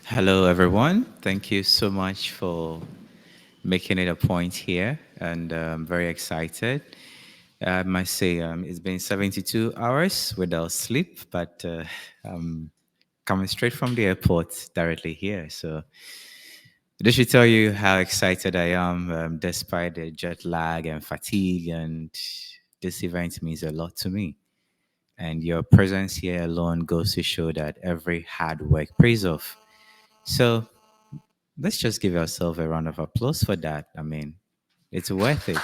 Hello, everyone. Thank you so much for making it a point here, and I'm very excited. I must say, it's been 72 hours without sleep, but I'm coming straight from the airport directly here. So, this should tell you how excited I am, despite the jet lag and fatigue. And this event means a lot to me. And your presence here alone goes to show that every hard work pays off. So, let's just give ourselves a round of applause for that. I mean, it's worth it.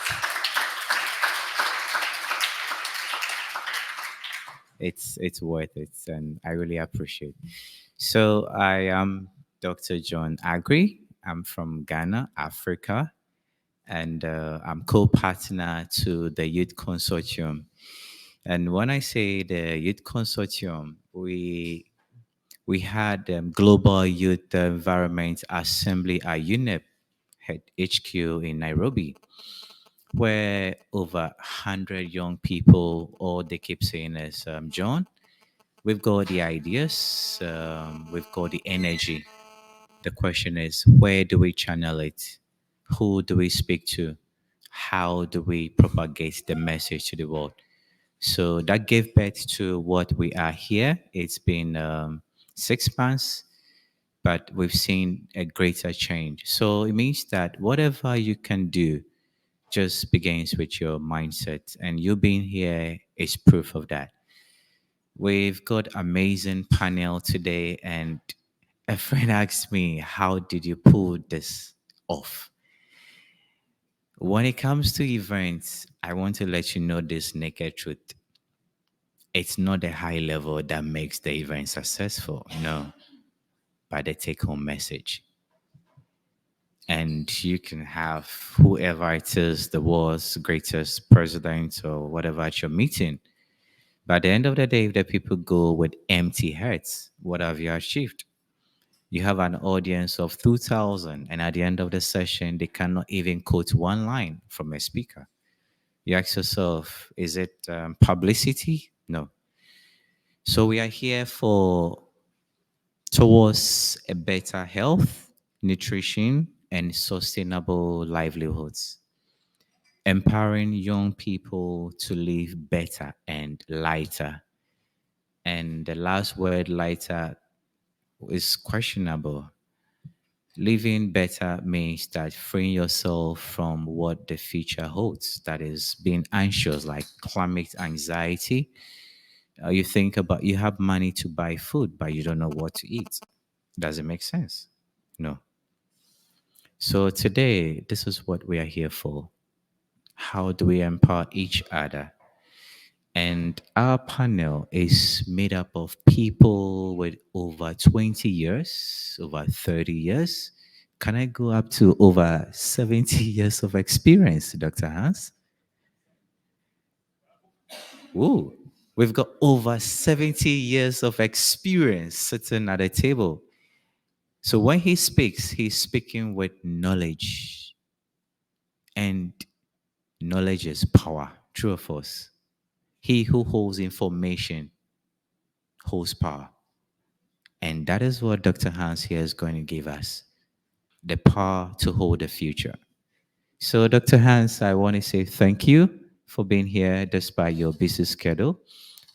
It's worth it, and I really appreciate. So I am Dr. John Agri. I'm from Ghana, Africa, and I'm co-partner to the Youth Consortium. And when I say the Youth Consortium, we had Global Youth Environment Assembly at UNEP head HQ in Nairobi, where over 100 young people, all they keep saying is, John, we've got the ideas, we've got the energy. The question is, where do we channel it? Who do we speak to? How do we propagate the message to the world? So that gave birth to what we are here. It's been 6 months, but we've seen a greater change. So it means that whatever you can do just begins with your mindset, and you being here is proof of that. We've got amazing panel today, and a friend asked me, how did you pull this off? When it comes to events, I want to let you know this naked truth. It's not the high level that makes the event successful, no, but the take home message. And you can have whoever it is, the world's greatest president or whatever at your meeting. But at the end of the day, if the people go with empty heads, what have you achieved? You have an audience of 2,000, and at the end of the session, they cannot even quote one line from a speaker. You ask yourself, is it publicity? No. So we are here for towards a better health, nutrition, and sustainable livelihoods, empowering young people to live better and lighter. And the last word, lighter, is questionable. Living better means that freeing yourself from what the future holds, that is, being anxious, like climate anxiety. You think about you have money to buy food, but you don't know what to eat. Does it make sense? No. So today, this is what we are here for. How do we empower each other? And our panel is made up of people with over 20 years, over 30 years. Can I go up to over 70 years of experience, Dr. Hans? Ooh, we've got over 70 years of experience sitting at a table. So when he speaks, he's speaking with knowledge. And knowledge is power, true or false? He who holds information holds power. And that is what Dr. Hans here is going to give us, the power to hold the future. So, Dr. Hans, I want to say thank you for being here despite your busy schedule.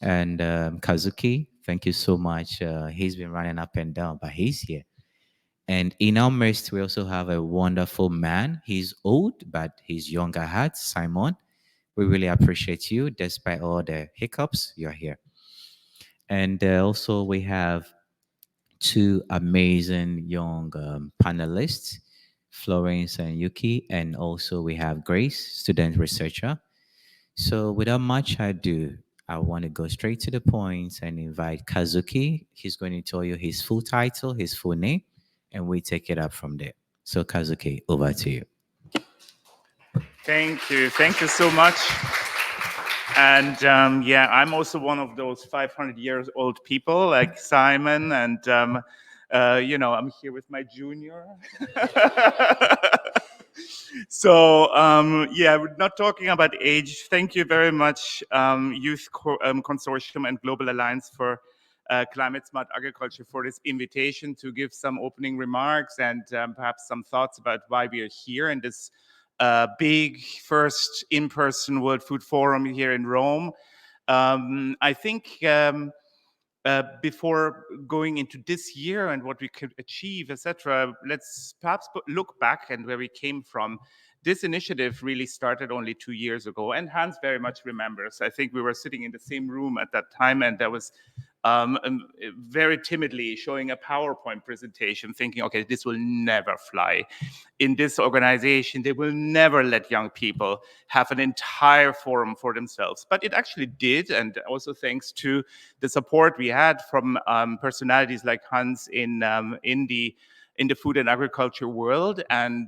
And Kazuki, thank you so much. He's been running up and down, but he's here. And in our midst, we also have a wonderful man. He's old, but he's young at heart, Simon. We really appreciate you despite all the hiccups. You're here. And also, we have two amazing young panelists, Florence and Yuki, and also we have Grace, student researcher. So without much ado, I want to go straight to the point and invite Kazuki. He's going to tell you his full title, his full name, and we take it up from there. So Kazuki, over to you. Thank you. Thank you so much. And yeah, I'm also one of those 500 years old people like Simon. And, I'm here with my junior. So, yeah, we're not talking about age. Thank you very much, Consortium and Global Alliance, for Climate Smart Agriculture, for this invitation to give some opening remarks and perhaps some thoughts about why we are here in this big first in-person World Food Forum here in Rome. I think before going into this year and what we could achieve, etc., let's perhaps look back and where we came from. This initiative really started only 2 years ago, and Hans very much remembers. I think we were sitting in the same room at that time, and there was very timidly showing a PowerPoint presentation, thinking, okay, this will never fly. In this organization, they will never let young people have an entire forum for themselves. But it actually did, and also thanks to the support we had from personalities like Hans in the food and agriculture world. And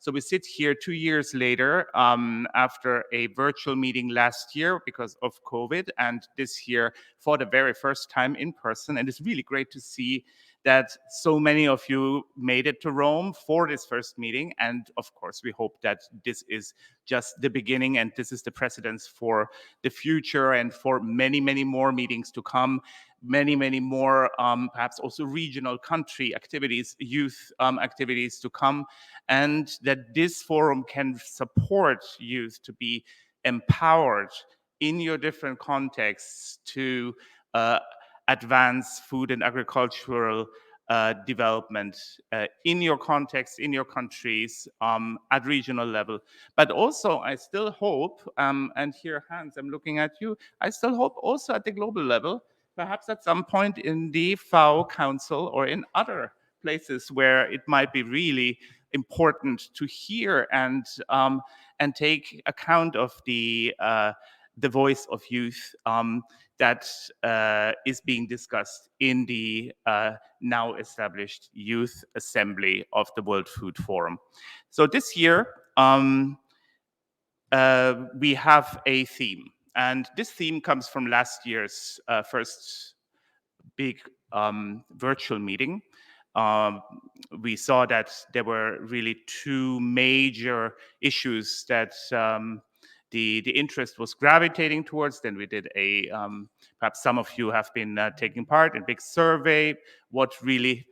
so we sit here 2 years later after a virtual meeting last year because of COVID, and this year for the very first time in person. And it's really great to see that so many of you made it to Rome for this first meeting. And of course, we hope that this is just the beginning and this is the precedence for the future and for many, many more meetings to come, many, many more perhaps also regional country activities, youth activities to come, and that this forum can support youth to be empowered in your different contexts to advance food and agricultural development in your context, in your countries, at regional level. But also, I still hope, and here, Hans, I'm looking at you, I still hope also at the global level, perhaps at some point in the FAO Council or in other places where it might be really important to hear and take account of the voice of youth that is being discussed in the now established Youth Assembly of the World Food Forum. So this year, we have a theme. And this theme comes from last year's first big virtual meeting. Um, we saw that there were really two major issues that the interest was gravitating towards. Then we did perhaps some of you have been taking part in a big survey. What really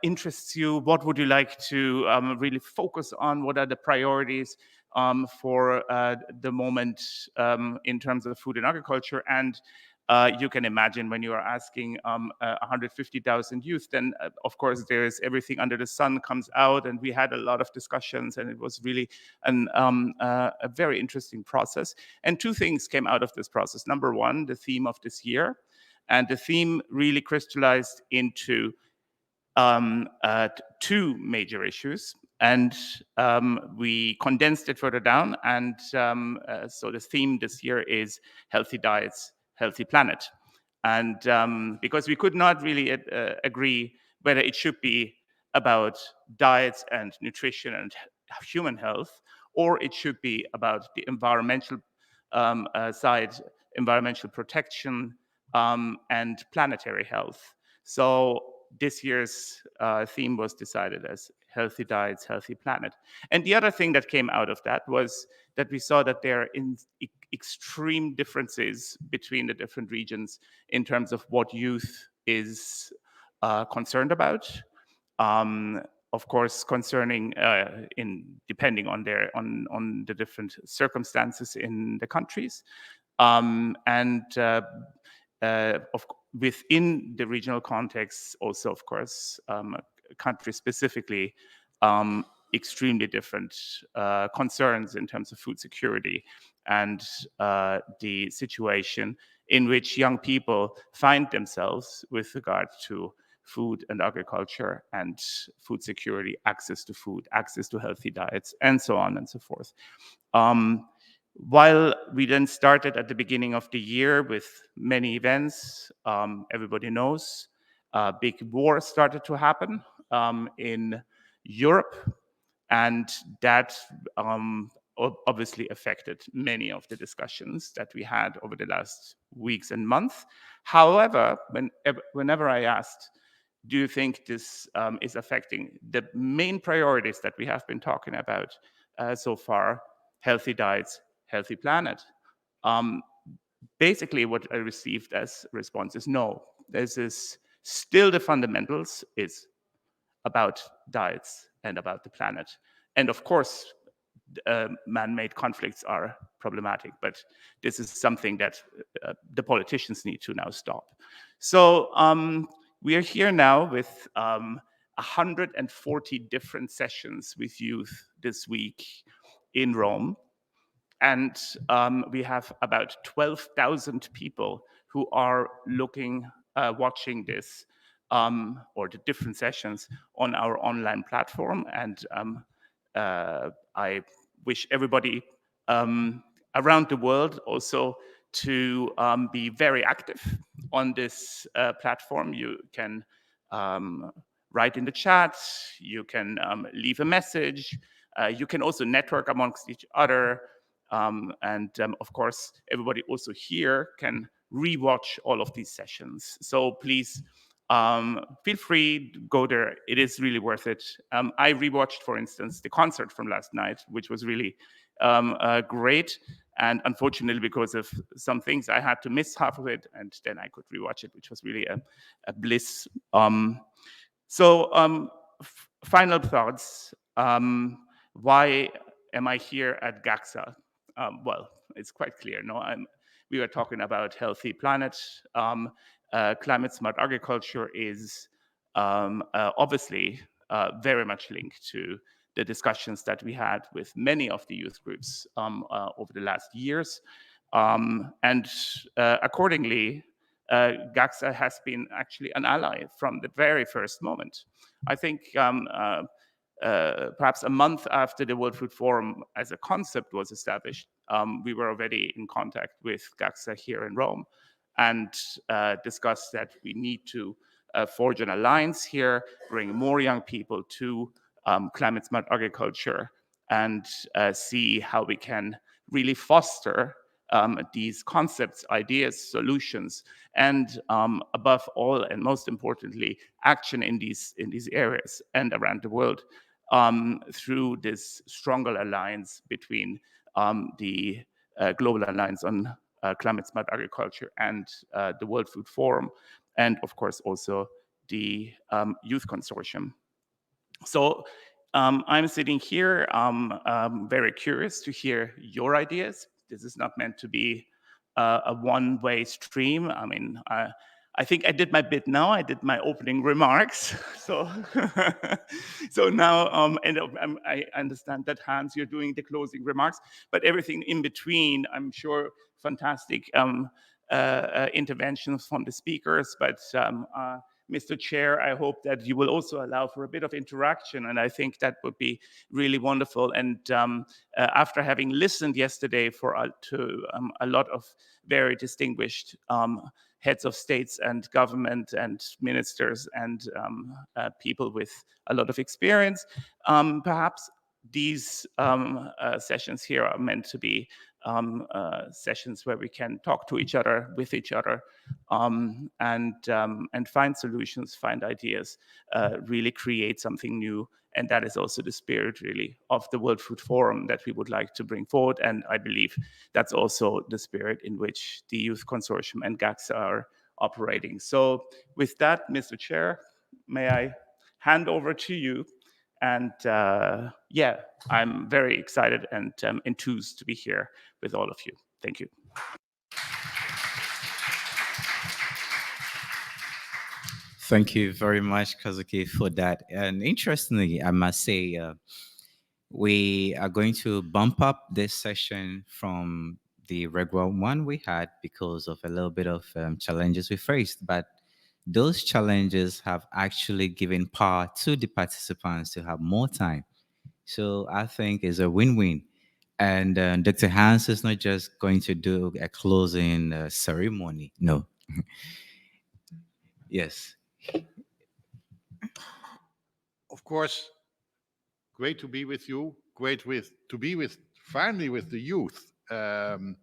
interests you? What would you like to really focus on? What are the priorities for the moment in terms of food and agriculture? And you can imagine when you are asking 150,000 youth, then of course there is everything under the sun comes out, and we had a lot of discussions, and it was really a very interesting process. And two things came out of this process. Number one, the theme of this year, and the theme really crystallized into two major issues, and we condensed it further down. And so the theme this year is healthy diets, healthy planet. And because we could not really agree whether it should be about diets and nutrition and human health, or it should be about the environmental side, environmental protection, and planetary health. So this year's theme was decided as healthy diets, healthy planet. And the other thing that came out of that was that we saw that there are extreme differences between the different regions in terms of what youth is concerned about. Of course, concerning in depending on on the different circumstances in the countries, and within the regional context, also, of course, country specifically, extremely different concerns in terms of food security and the situation in which young people find themselves with regard to food and agriculture and food security, access to food, access to healthy diets, and so on and so forth. While we then started at the beginning of the year with many events, everybody knows, big war started to happen in Europe, and that obviously affected many of the discussions that we had over the last weeks and months. However, whenever I asked, do you think this is affecting the main priorities that we have been talking about so far, healthy diets, healthy planet? Um, Basically, what I received as response is no. This is still the fundamentals. It's about diets and about the planet. And of course, man-made conflicts are problematic, but this is something that the politicians need to now stop. So we are here now with 140 different sessions with youth this week in Rome. And we have about 12,000 people who are watching this or the different sessions on our online platform. And I wish everybody around the world also to be very active on this platform. You can write in the chat, you can leave a message, you can also network amongst each other. Of course, everybody also here can rewatch all of these sessions. So please feel free, go there. It is really worth it. I rewatched, for instance, the concert from last night, which was really great. And unfortunately, because of some things, I had to miss half of it, and then I could rewatch it, which was really a bliss. Final thoughts. Why am I here at GACSA? Well, it's quite clear. No, we were talking about healthy planet. Climate smart agriculture is obviously very much linked to the discussions that we had with many of the youth groups over the last years. Accordingly, GACSA has been actually an ally from the very first moment. I think perhaps a month after the World Food Forum as a concept was established, we were already in contact with GACSA here in Rome and discussed that we need to forge an alliance here, bring more young people to climate smart agriculture, and see how we can really foster these concepts, ideas, solutions, and above all, and most importantly, action in these areas and around the world through this stronger alliance between the Global Alliance on Climate Smart Agriculture and the World Food Forum, and of course also the Youth Consortium. So I'm sitting here, very curious to hear your ideas. This is not meant to be a one-way stream. I mean, I think I did my bit now. I did my opening remarks. So, so now, I understand that Hans, you're doing the closing remarks, but everything in between, I'm sure, fantastic interventions from the speakers. But Mr. Chair, I hope that you will also allow for a bit of interaction, and I think that would be really wonderful. And after having listened yesterday to a lot of very distinguished heads of states and government and ministers and people with a lot of experience, perhaps these sessions here are meant to be sessions where we can talk to each other, with each other, and find solutions, find ideas, really create something new. And that is also the spirit, really, of the World Food Forum that we would like to bring forward. And I believe that's also the spirit in which the Youth Consortium and GACSA are operating. So with that, Mr. Chair, may I hand over to you? And yeah, I'm very excited and enthused to be here with all of you. Thank you. Thank you very much, Kazuki, for that. And interestingly, I must say, we are going to bump up this session from the regular one we had because of a little bit of challenges we faced. But those challenges have actually given power to the participants to have more time. So I think it's a win-win. And Dr. Hans is not just going to do a closing ceremony. No. Yes. Of course, great to be with you. Great to be with finally with the youth. And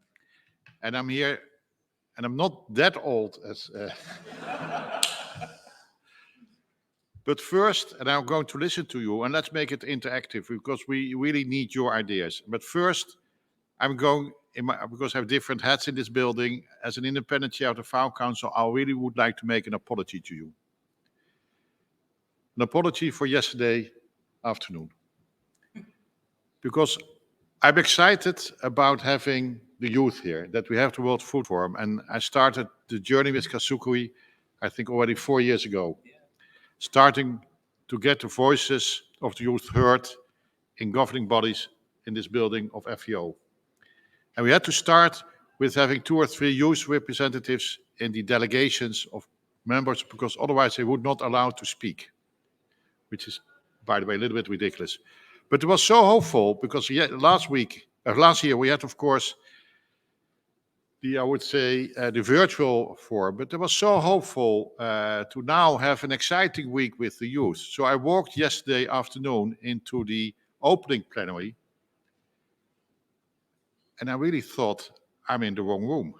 I'm here, and I'm not that old as. But first, and I'm going to listen to you, and let's make it interactive because we really need your ideas. But first, I'm going in my, because I have different hats in this building. As an independent chair of the Farm Council, I really would like to make an apology to you. An apology for yesterday afternoon. Because I'm excited about having the youth here, that we have the World Food Forum. And I started the journey with Kasukui, I think already 4 years ago, starting to get the voices of the youth heard in governing bodies in this building of FEO. And we had to start with having 2 or 3 youth representatives in the delegations of members, because otherwise they would not allow to speak, which is, by the way, a little bit ridiculous. But it was so hopeful because last year we had, of course, I would say, the virtual forum, but it was so hopeful to now have an exciting week with the youth. So I walked yesterday afternoon into the opening plenary, and I really thought I'm in the wrong room.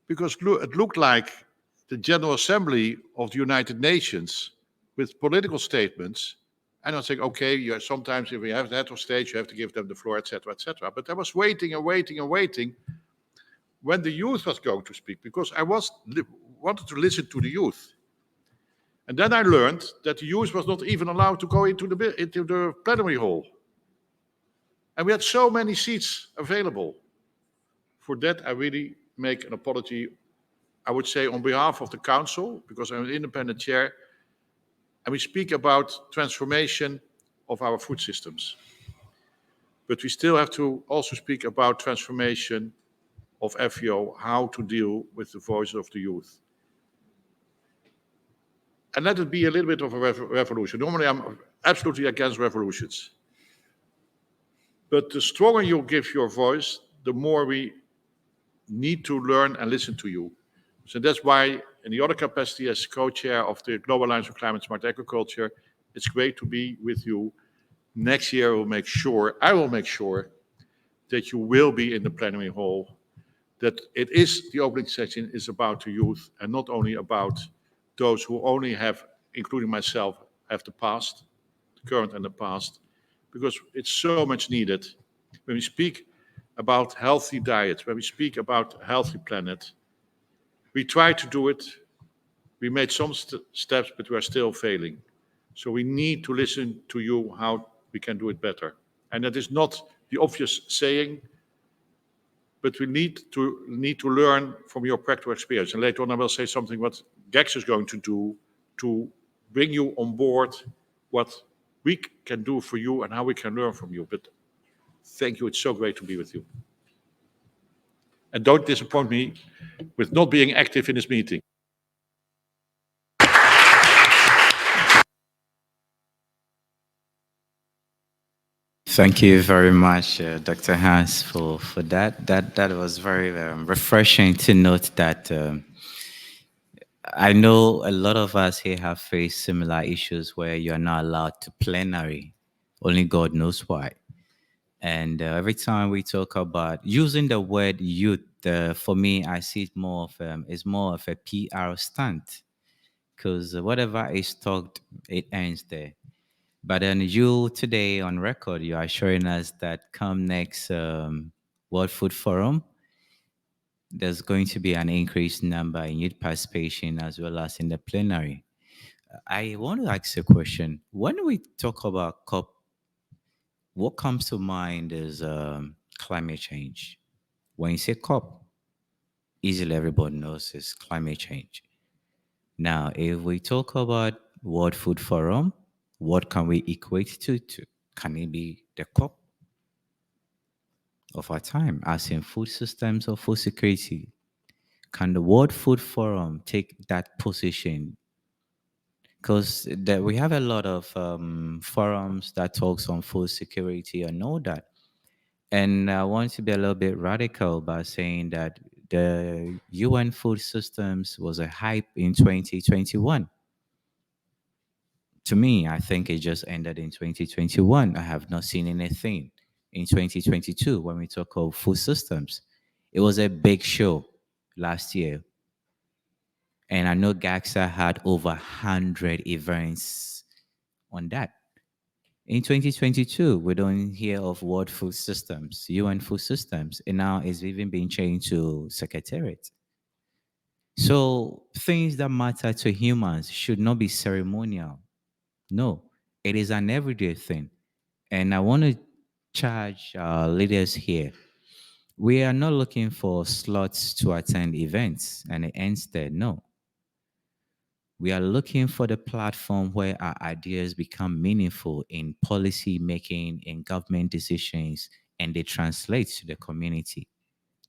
Because it looked like the General Assembly of the United Nations with political statements. And I was like, okay, sometimes if you have the head of state, you have to give them the floor, etc., etc. But I was waiting and waiting and waiting when the youth was going to speak, because I wanted to listen to the youth. And then I learned that the youth was not even allowed to go into the plenary hall. And we had so many seats available. For that, I really make an apology, I would say, on behalf of the council, because I'm an independent chair, and we speak about transformation of our food systems. But we still have to also speak about transformation of FEO, how to deal with the voices of the youth. And let it be a little bit of a revolution. Normally, I'm absolutely against revolutions. But the stronger you give your voice, the more we need to learn and listen to you. So that's why, in the other capacity as co-chair of the Global Alliance for Climate Smart Agriculture, it's great to be with you. Next year, I will make sure that you will be in the plenary hall, that the opening session is about the youth and not only about those who only have, including myself, have the past, the current and the past, because it's so much needed. When we speak about healthy diets, when we speak about a healthy planet, we try to do it. We made some steps, but we are still failing. So we need to listen to you how we can do it better. And that is not the obvious saying, but we need to learn from your practical experience. And later on, I will say something what GACSA is going to do to bring you on board what we can do for you and how we can learn from you. But thank you. It's so great to be with you. And don't disappoint me with not being active in this meeting. Thank you very much, Dr. Hans, for that. That was very refreshing to note that I know a lot of us here have faced similar issues where you're not allowed to plenary. Only God knows why. And every time we talk about using the word youth, for me, I see it more of it's more of a PR stunt, because whatever is talked, it ends there. But then you today on record, you are showing us that come next World Food Forum, there's going to be an increased number in youth participation as well as in the plenary. I want to ask a question. When we talk about COP, what comes to mind is climate change. When you say COP, easily everybody knows it's climate change. Now, if we talk about World Food Forum, what can we equate to? Can it be the COP of our time, as in food systems or food security? Can the World Food Forum take that position? Because we have a lot of forums that talks on food security and all that. And I want to be a little bit radical by saying that the UN food systems was a hype in 2021. To me, I think it just ended in 2021. I have not seen anything in 2022 when we talk of food systems. It was a big show last year. And I know GACSA had over 100 events on that. In 2022, we don't hear of World Food Systems, UN Food Systems, and now it's even being changed to Secretariat. So things that matter to humans should not be ceremonial. No, it is an everyday thing. And I want to charge our leaders here. We are not looking for slots to attend events and it ends there. No. We are looking for the platform where our ideas become meaningful in policy making, in government decisions, and they translate to the community.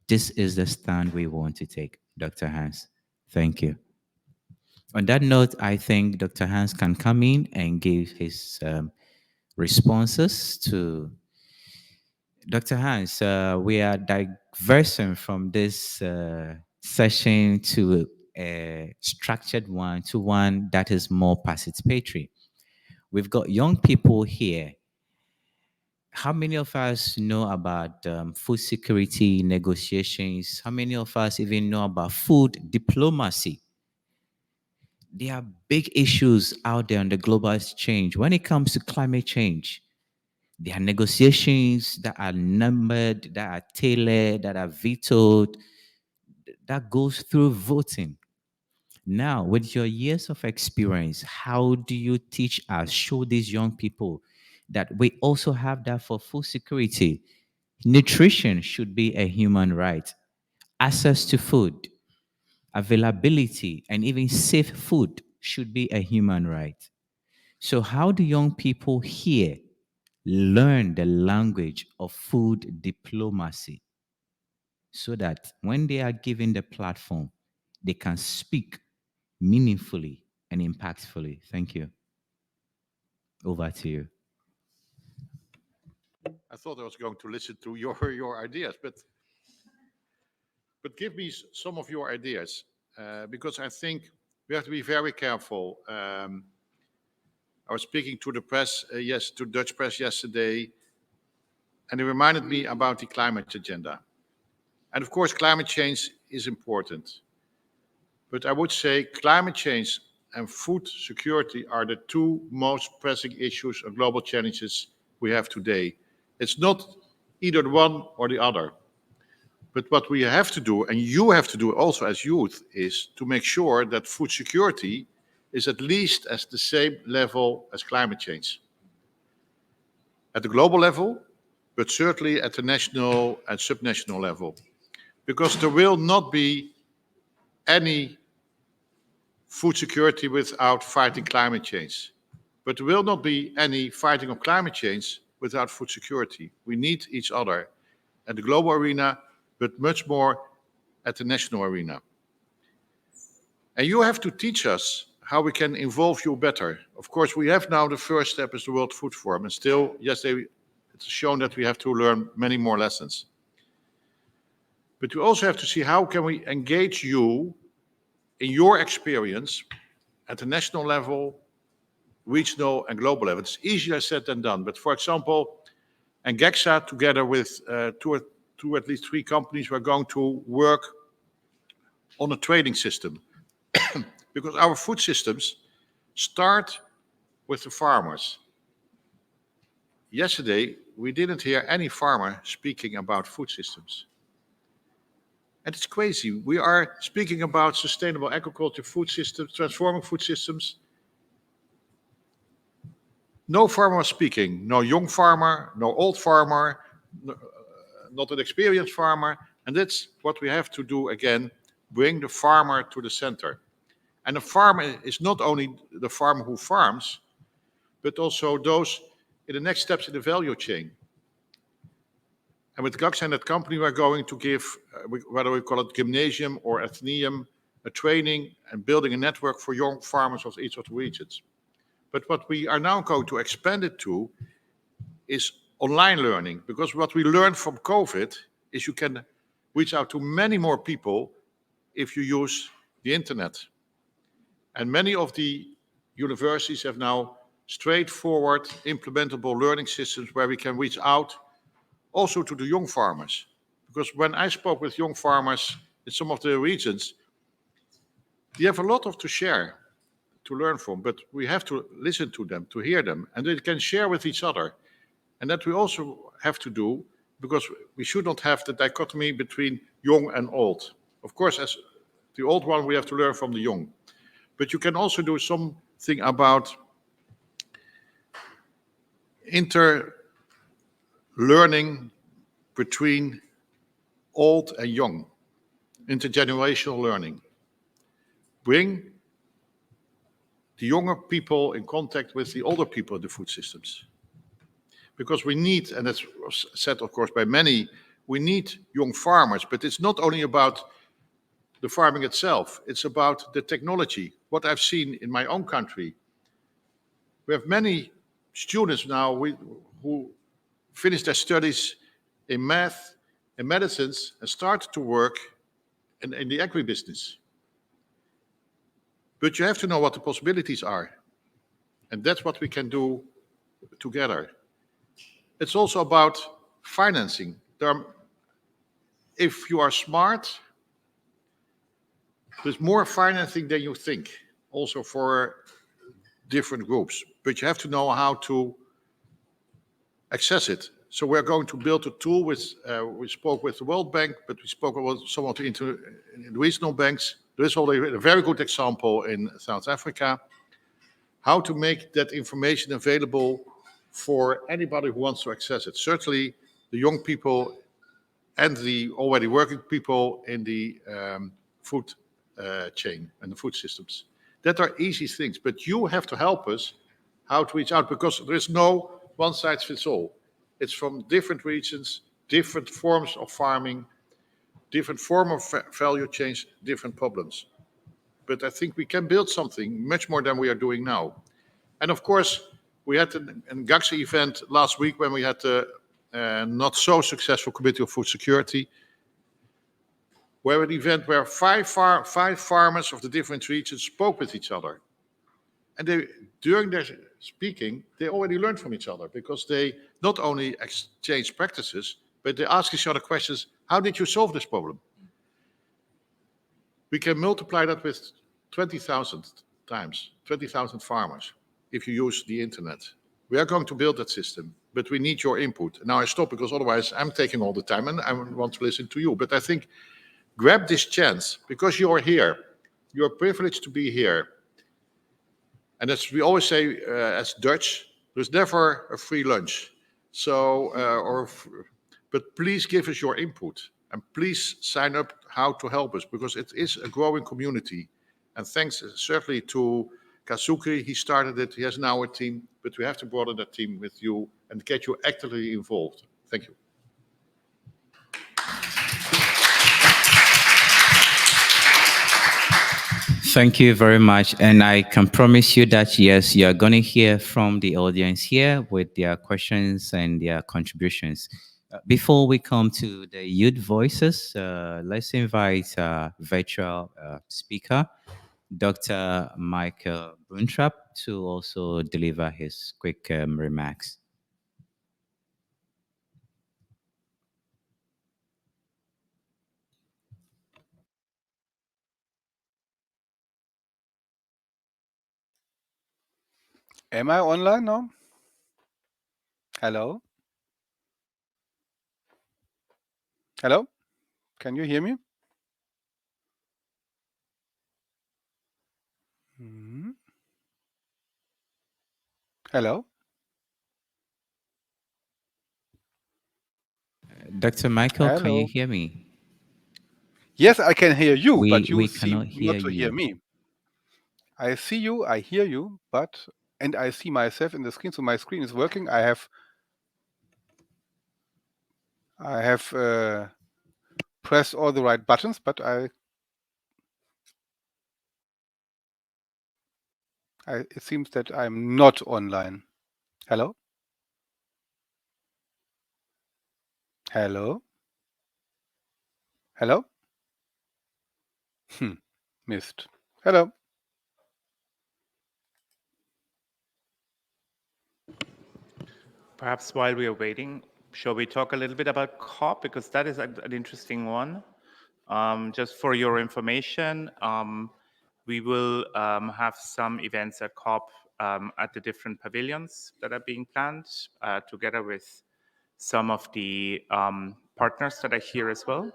This is the stand we want to take, Dr. Hans. Thank you. On that note, I think Dr. Hans can come in and give his responses to Dr. Hans. We are diversing from this session to a structured one to one that is more participatory. We've got young people here. How many of us know about food security negotiations? How many of us even know about food diplomacy? There are big issues out there on the global exchange. When it comes to climate change, there are negotiations that are numbered, that are tailored, that are vetoed, that goes through voting. Now, with your years of experience, how do you teach us, show these young people that we also have that for food security? Nutrition should be a human right. Access to food, availability, and even safe food should be a human right. So, how do young people here learn the language of food diplomacy so that when they are given the platform, they can speak meaningfully and impactfully? Thank you. Over to you. I thought I was going to listen to your your ideas, but give me some of your ideas because I think we have to be very careful. I was speaking to the press, yes, to Dutch press yesterday, and it reminded me about the climate agenda. And of course, climate change is important. But I would say climate change and food security are the two most pressing issues and global challenges we have today. It's not either the one or the other. But what we have to do, and you have to do also as youth, is to make sure that food security is at least at the same level as climate change. At the global level, but certainly at the national and subnational level. Because there will not be any food security without fighting climate change. But there will not be any fighting of climate change without food security. We need each other at the global arena, but much more at the national arena. And you have to teach us how we can involve you better. Of course, we have now the first step is the World Food Forum, and still, yesterday, it's shown that we have to learn many more lessons. But we also have to see how can we engage you in your experience at the national level, regional and global level. It's easier said than done. But for example, and GACSA, together with two, at least three companies, we're going to work on a trading system. Because our food systems start with the farmers. Yesterday, we didn't hear any farmer speaking about food systems. And it's crazy. We are speaking about sustainable agriculture, food systems, transforming food systems. No farmer was speaking. No young farmer, no old farmer, not an experienced farmer. And that's what we have to do again, bring the farmer to the center. And the farmer is not only the farmer who farms, but also those in the next steps in the value chain. And with GACSA and that company, we're going to give, whether we call it gymnasium or athenaeum, a training and building a network for young farmers of each of the regions. But what we are now going to expand it to is online learning, because what we learned from COVID is you can reach out to many more people if you use the internet. And many of the universities have now straightforward implementable learning systems where we can reach out also to the young farmers. Because when I spoke with young farmers in some of the regions, they have a lot of to share. to learn from, but we have to listen to them, to hear them, and they can share with each other. And that we also have to do because we should not have the dichotomy between young and old. Of course, as the old one, we have to learn from the young. But you can also do something about inter-learning between old and young, intergenerational learning. Bring the younger people in contact with the older people in the food systems. Because we need, and that's said, of course, by many, we need young farmers, but it's not only about the farming itself, it's about the technology. What I've seen in my own country, we have many students now who finish their studies in math and medicines and start to work in the agribusiness. But you have to know what the possibilities are. And that's what we can do together. It's also about financing. If you are smart, there's more financing than you think, also for different groups. But you have to know how to access it. So we're going to build a tool with, we spoke with the World Bank, but we spoke about some of the regional banks. There is already a very good example in South Africa, how to make that information available for anybody who wants to access it. Certainly the young people and the already working people in the food chain and the food systems. That are easy things, but you have to help us how to reach out because there is no one size fits all. It's from different regions, different forms of farming, different form of value chains, different problems. But I think we can build something much more than we are doing now. And of course, we had a GACSA event last week when we had the not so successful Committee of Food Security, where an event where five farmers of the different regions spoke with each other. And during their speaking, they already learned from each other because they not only exchanged practices, but they asked each other questions. How did you solve this problem? We can multiply that with 20,000 times, 20,000 farmers, if you use the internet. We are going to build that system, but we need your input. Now I stop because otherwise I'm taking all the time and I want to listen to you. But I think grab this chance because you're here. You're privileged to be here. And as we always say as Dutch, there's never a free lunch. So, but please give us your input and please sign up how to help us because it is a growing community. And thanks certainly to Kazuki, he started it, he has now a team, but we have to broaden that team with you and get you actively involved. Thank you. Thank you very much. And I can promise you that, yes, you're going to hear from the audience here with their questions and their contributions. Before we come to the youth voices, let's invite virtual speaker, Dr. Michael Bruntrap, to also deliver his quick remarks. Am I online now? Hello? Hello? Can you hear me? Hello? Dr. Michael, can you Hello? hear me? Yes, I can hear you, but you We seem cannot hear not to hear you. me. I see you, I hear you, and I see myself in the screen, so my screen is working. I have pressed all the right buttons, but it seems that I'm not online. Hello? Hello? Hello? Missed. Hello? Perhaps while we are waiting, shall we talk a little bit about COP? Because that is an interesting one. Just for your information, We will have some events at COP at the different pavilions that are being planned, together with some of the partners that are here as well.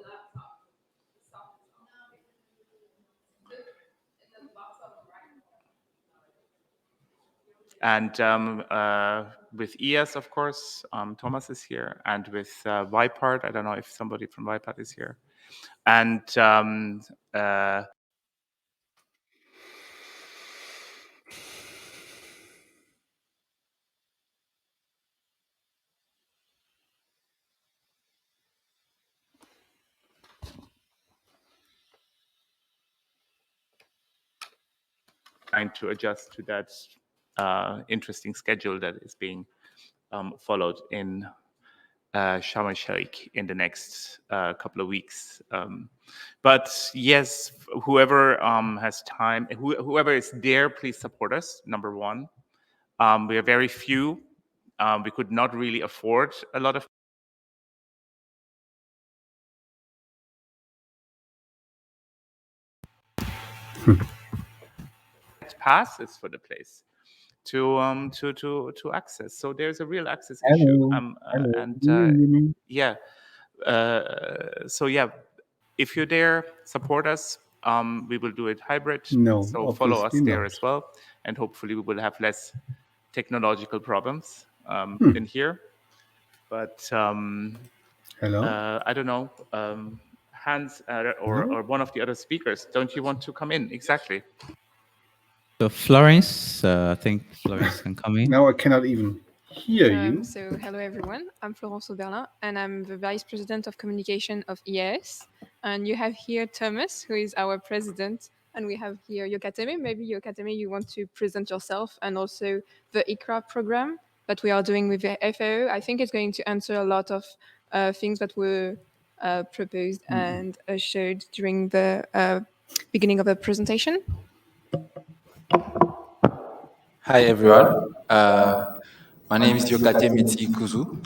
And with ES, of course, Thomas is here, and with YPART, I don't know if somebody from YPART is here. And trying to adjust to that interesting schedule that is being followed in Sharm el-Sheikh in the next couple of weeks. But yes, whoever has time, whoever is there, please support us, number one. We are very few. We could not really afford a lot of passes for the place to access. So there's a real access issue. Hello, hello. And Do you hear me? yeah, so yeah, if you're there, support us. We will do it hybrid. No, So follow us obviously there not. as well, and hopefully we will have less technological problems in here. But Hello? I don't know, Hans No? or one of the other speakers, don't you want to come in? Exactly. So Florence, I think Florence can come in. Now I cannot even hear you. So hello everyone, I'm Florence Auberlin and I'm the Vice President of Communication of EAS. And you have here Thomas, who is our President, and we have here Yokateme. Maybe Yokateme, you want to present yourself and also the ICRA program that we are doing with the FAO. I think it's going to answer a lot of things that were proposed and showed during the beginning of the presentation. Hi everyone. My name is Yokate Mitsi Kuzu.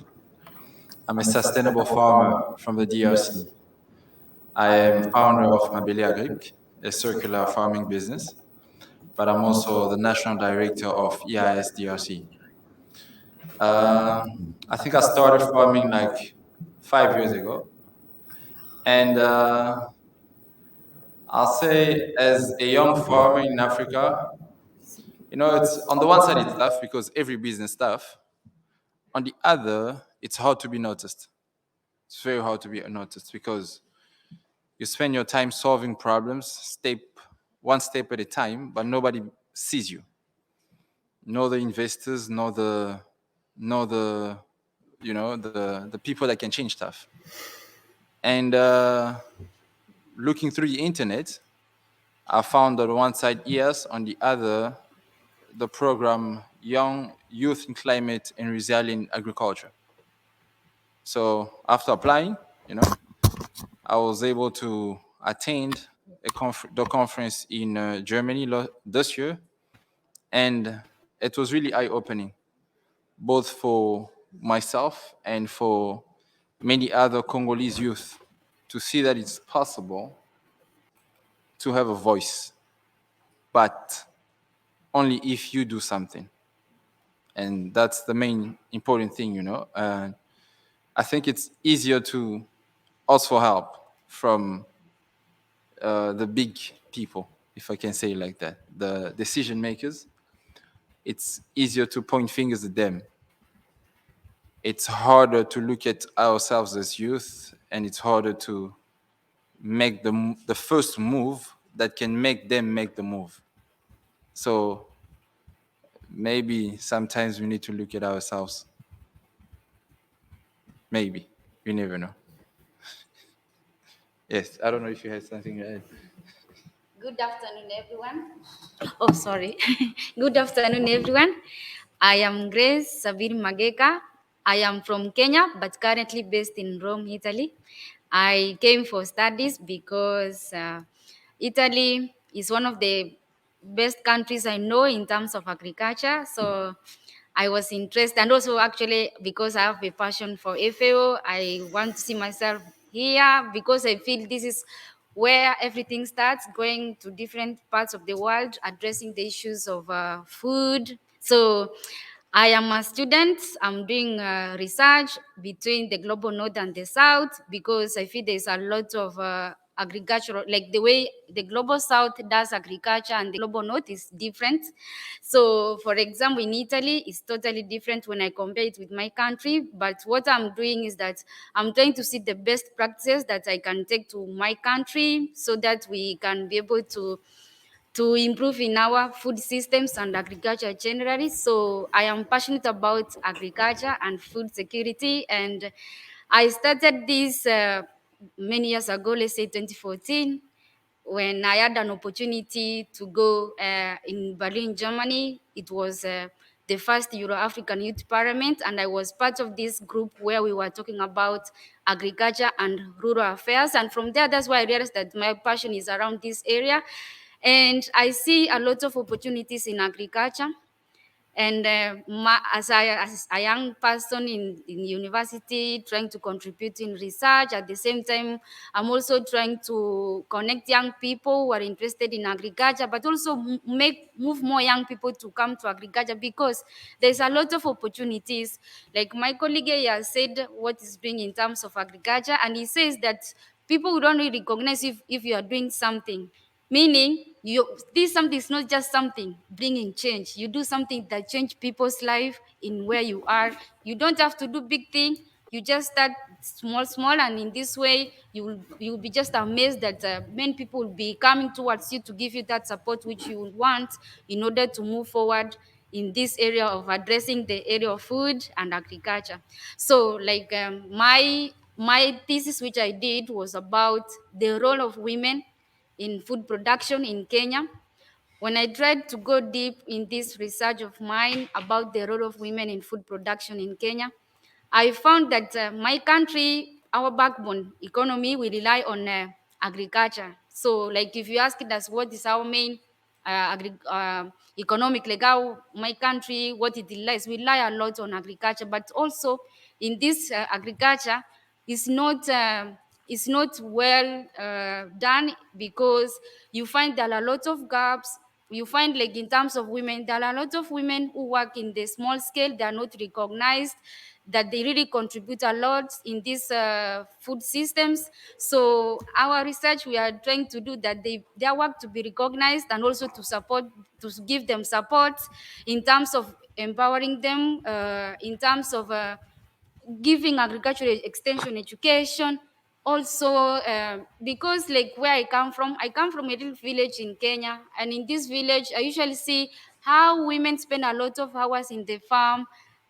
I'm a sustainable farmer from the DRC. I am founder of Mabele Agric, a circular farming business, but I'm also the national director of EIS DRC. I think I started farming like 5 years ago. And I'll say, as a young farmer in Africa, it's on the one side it's tough because every business tough. On the other, it's hard to be noticed. It's very hard to be noticed because you spend your time solving problems, one step at a time, but nobody sees you. No the investors, no the the people that can change stuff. And looking through the internet, I found on one side ES, on the other the program Young Youth in Climate and Resilient Agriculture. So after applying, I was able to attend the conference in Germany this year, and it was really eye-opening, both for myself and for many other Congolese youth, to see that it's possible to have a voice, but only if you do something. And that's the main important thing. I think it's easier to ask for help from the big people, if I can say it like that, the decision makers. It's easier to point fingers at them. It's harder to look at ourselves as youth, and it's harder to make the first move that can make them make the move. So maybe sometimes we need to look at ourselves. Maybe. You never know. Yes, I don't know if you had something to add. Good afternoon, everyone. Oh, sorry. Good afternoon, everyone. I am Grace Sabir Mageka. I am from Kenya, but currently based in Rome, Italy. I came for studies because Italy is one of the best countries I know in terms of agriculture. So I was interested, and also actually because I have a passion for FAO, I want to see myself here because I feel this is where everything starts, going to different parts of the world, addressing the issues of food. So I am a student. I'm doing research between the global north and the south because I feel there's a lot of agricultural, like the way the global south does agriculture and the global north is different. So, for example, in Italy, it's totally different when I compare it with my country. But what I'm doing is that I'm trying to see the best practices that I can take to my country so that we can be able to improve in our food systems and agriculture generally. So I am passionate about agriculture and food security. And I started this many years ago, let's say 2014, when I had an opportunity to go in Berlin, Germany. It was the first Euro-African Youth Parliament, and I was part of this group where we were talking about agriculture and rural affairs. And from there, that's why I realized that my passion is around this area. And I see a lot of opportunities in agriculture. And as a young person in university, trying to contribute in research, at the same time, I'm also trying to connect young people who are interested in agriculture, but also move more young people to come to agriculture because there's a lot of opportunities. Like my colleague here said what is doing in terms of agriculture, and he says that people don't really recognize if you are doing something. Meaning, this something is not just something bringing change. You do something that change people's life in where you are. You don't have to do big thing. You just start small, small, and in this way, you will be just amazed that many people will be coming towards you to give you that support which you want in order to move forward in this area of addressing the area of food and agriculture. So, like my thesis, which I did, was about the role of women in food production in Kenya. When I tried to go deep in this research of mine about the role of women in food production in Kenya, I found that my country, our backbone economy, we rely on agriculture. So, like if you ask us what is our main economic, like how my country, what it relies, we rely a lot on agriculture, but also in this agriculture, is not is not well done because you find there are a lot of gaps. You find, like in terms of women, there are a lot of women who work in the small scale. They are not recognized that they really contribute a lot in these food systems. So our research, we are trying to do that their work to be recognized and also to support, to give them support in terms of empowering them, in terms of giving agricultural extension education. Also, because like where I come from a little village in Kenya, and in this village, I usually see how women spend a lot of hours in the farm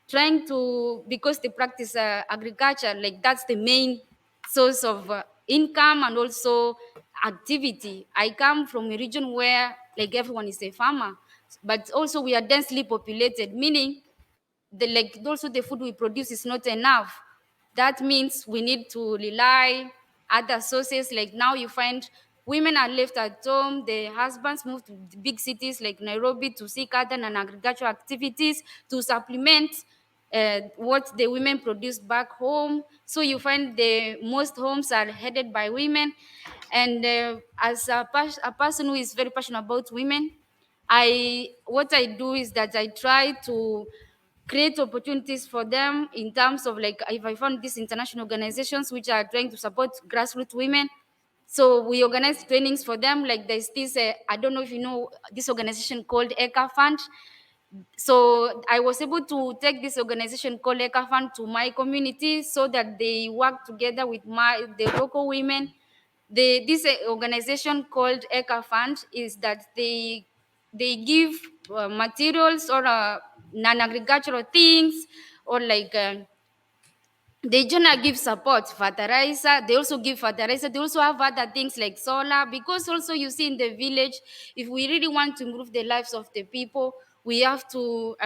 trying to, because they practice agriculture, like that's the main source of income and also activity. I come from a region where like everyone is a farmer, but also we are densely populated, meaning like also the food we produce is not enough. That means we need to rely other sources. Like now you find women are left at home, the husbands move to the big cities like Nairobi to seek other and agricultural activities to supplement what the women produce back home. So you find the most homes are headed by women. And as a person who is very passionate about women, what I do is that I try to create opportunities for them in terms of, like, if I found these international organizations which are trying to support grassroots women, so we organize trainings for them. Like there's this, I don't know if you know this organization called ECA Fund. So I was able to take this organization called ECA Fund to my community so that they work together with the local women. This organization called ECA Fund is that they give materials or non-agricultural things, or like they generally give support, fertilizer. They also give fertilizer. They also have other things like solar, because also you see in the village, if we really want to improve the lives of the people, we have to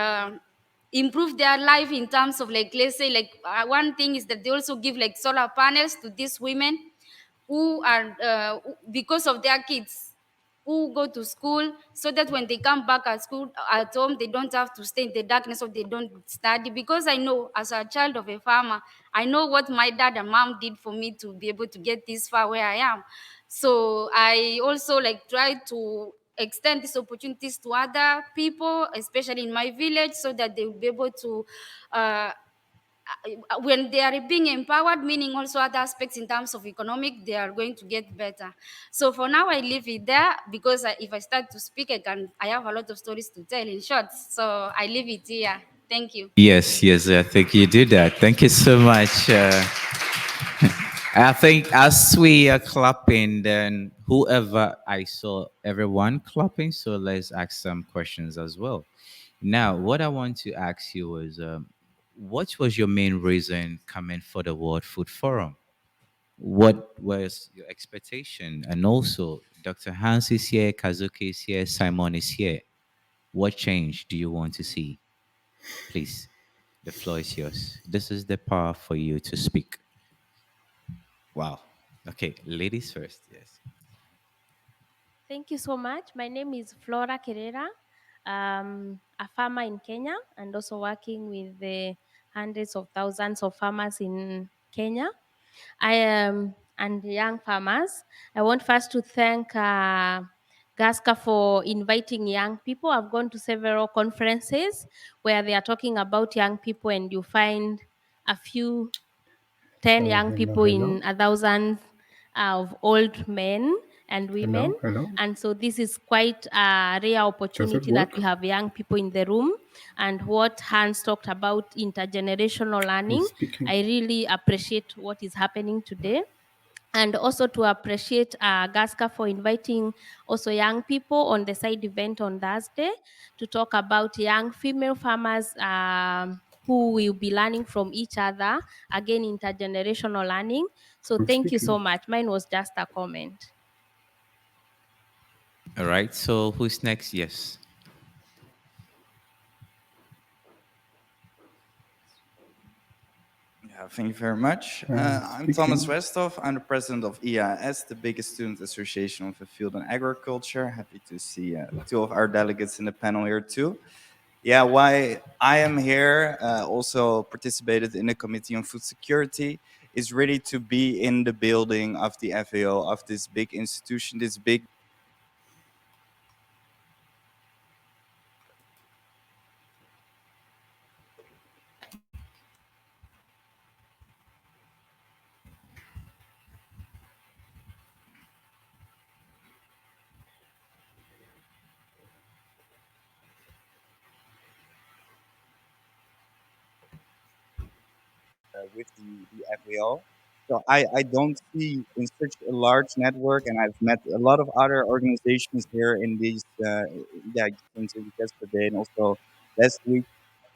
improve their life in terms of, like, let's say, like one thing is that they also give like solar panels to these women who are because of their kids who go to school, so that when they come back at school at home, they don't have to stay in the darkness or they don't study. Because I know, as a child of a farmer, I know what my dad and mom did for me to be able to get this far where I am. So I also like try to extend these opportunities to other people, especially in my village, so that they will be able to uh, when they are being empowered, meaning also other aspects in terms of economic, they are going to get better. So for now, I leave it there because if I start to speak, I have a lot of stories to tell in short. So I leave it here. Thank you. Yes, yes, I think you did that. Thank you so much. I think as we are clapping, then whoever I saw everyone clapping, so let's ask some questions as well. Now, what I want to ask you was, what was your main reason coming for the World Food Forum? What was your expectation? And also, Dr. Hans is here, Kazuki is here, Simon is here. What change do you want to see? Please, the floor is yours. This is the power for you to speak. Wow. Okay, ladies first. Yes. Thank you so much. My name is Flora Kerera, a farmer in Kenya and also working with the hundreds of thousands of farmers in Kenya. I am and young farmers. I want first to thank GASCA for inviting young people. I've gone to several conferences where they are talking about young people, and you find a few 10 young Hello, people hello, in a thousand of old men and women. hello, hello. And so this is quite a rare Does it opportunity that work? we have young people in the room. And what Hans talked about, intergenerational learning, He's speaking. I really appreciate what is happening today, and also to appreciate GASCA for inviting also young people on the side event on Thursday to talk about young female farmers who will be learning from each other, again, intergenerational learning. So I'm thank you speaking. so much. Mine was just a comment. All right. So who's next? Yes. Yeah, thank you very much. I'm I'm Thomas speaking. Westhoff. I'm the president of EIS, the biggest student association of the field in agriculture. Happy to see two of our delegates in the panel here too. Yeah, why I am here, also participated in the Committee on Food Security, is really to be in the building of the FAO, of this big institution, this big with the FAO. So I don't see in such a large network, and I've met a lot of other organizations here in these, yeah, since yesterday and also last week,